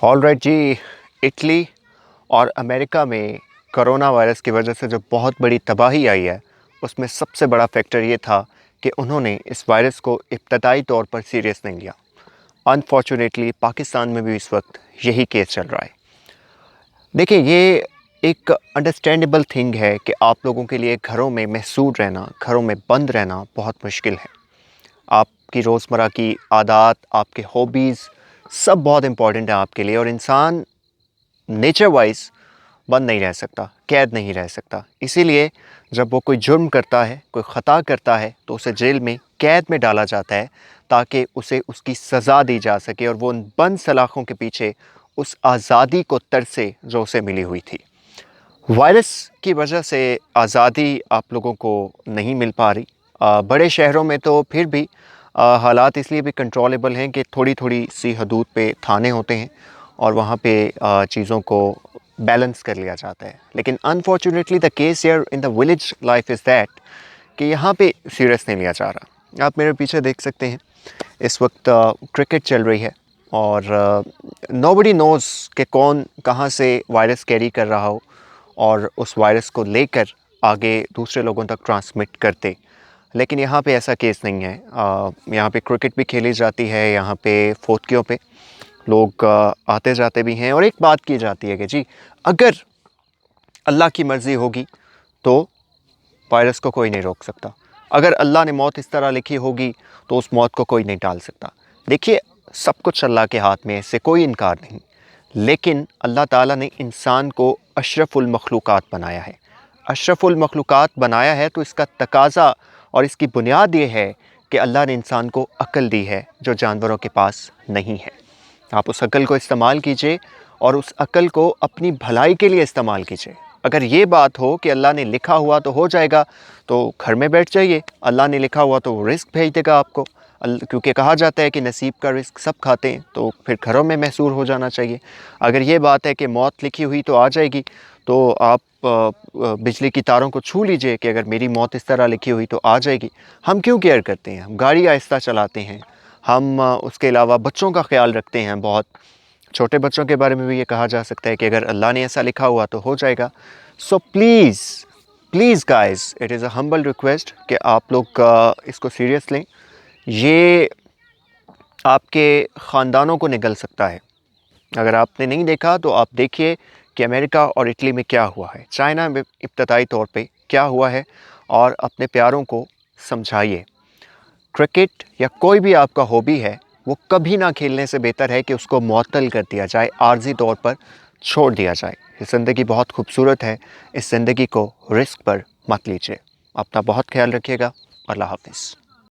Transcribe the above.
All right जी। Italy और America में corona virus की वजह से जो बहुत बड़ी तबाही आई है, उसमें सबसे बड़ा फैक्टर ये था कि उन्होंने इस वायरस को इब्तदाई तौर पर सीरियस नहीं लिया। अनफॉर्चुनेटली पाकिस्तान में भी इस वक्त यही केस चल रहा है। देखिए, ये एक अंडरस्टैंडेबल थिंग है कि आप लोगों के लिए घरों में महसूर रहना, घरों में बंद रहना बहुत मुश्किल है। आपकी रोज़मर्रा की आदत, आपके हॉबीज़ सब बहुत इम्पॉर्टेंट है आपके लिए, और इंसान नेचर वाइज बंद नहीं रह सकता, कैद नहीं रह सकता। इसीलिए जब वो कोई जुर्म करता है, कोई ख़ता करता है, तो उसे जेल में, कैद में डाला जाता है ताकि उसे उसकी सज़ा दी जा सके और वो उन बंद सलाखों के पीछे उस आज़ादी को तरसे जो उसे मिली हुई थी। वायरस की वजह से आज़ादी आप लोगों को नहीं मिल पा रही। बड़े शहरों में तो फिर भी हालात इसलिए भी कंट्रोलेबल हैं कि थोड़ी थोड़ी सी हदूद पे थाने होते हैं और वहाँ पे चीज़ों को बैलेंस कर लिया जाता है। लेकिन unfortunately the case here in the village life is that कि यहाँ पे सीरियस नहीं लिया जा रहा। आप मेरे पीछे देख सकते हैं, इस वक्त क्रिकेट चल रही है और नोबडी नोज़ कि कौन कहाँ से वायरस कैरी कर रहा हो और उस वायरस को लेकर आगे दूसरे लोगों तक ट्रांसमिट करते। लेकिन यहाँ पे ऐसा केस नहीं है। यहाँ पे क्रिकेट भी खेली जाती है, यहाँ पे फोटकियों पे लोग आते जाते भी हैं। और एक बात की जाती है कि जी, अगर अल्लाह की मर्ज़ी होगी तो वायरस को कोई नहीं रोक सकता। अगर अल्लाह ने मौत इस तरह लिखी होगी तो उस मौत को कोई नहीं टाल सकता। देखिए, सब कुछ अल्लाह के हाथ में है, इससे कोई इनकार नहीं। लेकिन अल्लाह ताला ने इंसान को अशरफुल मखलूक़ात बनाया है। अशरफुल मखलूक़ात बनाया है तो इसका तकाज़ा और इसकी बुनियाद ये है कि अल्लाह ने इंसान को अक्ल दी है जो जानवरों के पास नहीं है। आप उस अक्ल को इस्तेमाल कीजिए और उस अक्ल को अपनी भलाई के लिए इस्तेमाल कीजिए। अगर ये बात हो कि अल्लाह ने लिखा हुआ तो हो जाएगा, तो घर में बैठ जाइए। अल्लाह ने लिखा हुआ तो वो रिस्क भेज देगा आपको। क्योंकि कहा जाता है कि नसीब का रिस्क सब खाते हैं, तो फिर घरों में महसूर हो जाना चाहिए। अगर ये बात है कि मौत लिखी हुई तो आ जाएगी, तो आप बिजली की तारों को छू लीजिए कि अगर मेरी मौत इस तरह लिखी हुई तो आ जाएगी। हम क्यों केयर करते हैं? हम गाड़ी आहिस्ता चलाते हैं, हम उसके अलावा बच्चों का ख्याल रखते हैं। बहुत छोटे बच्चों के बारे में भी ये कहा जा सकता है कि अगर अल्लाह ने ऐसा लिखा हुआ तो हो जाएगा। So please please guys, it is a humble request कि आप लोग इसको सीरियस लें। ये आपके ख़ानदानों को निगल सकता है। अगर आपने नहीं देखा तो आप देखिए कि अमेरिका और इटली में क्या हुआ है, चाइना में इब्तदाई तौर पे क्या हुआ है, और अपने प्यारों को समझाइए। क्रिकेट या कोई भी आपका हॉबी है, वो कभी ना खेलने से बेहतर है कि उसको मुअत्तल कर दिया जाए, आर्जी तौर पर छोड़ दिया जाए। ये ज़िंदगी बहुत खूबसूरत है, इस ज़िंदगी को रिस्क पर मत लीजिए। अपना बहुत ख्याल रखिएगा। अल्लाह हाफ़िज़।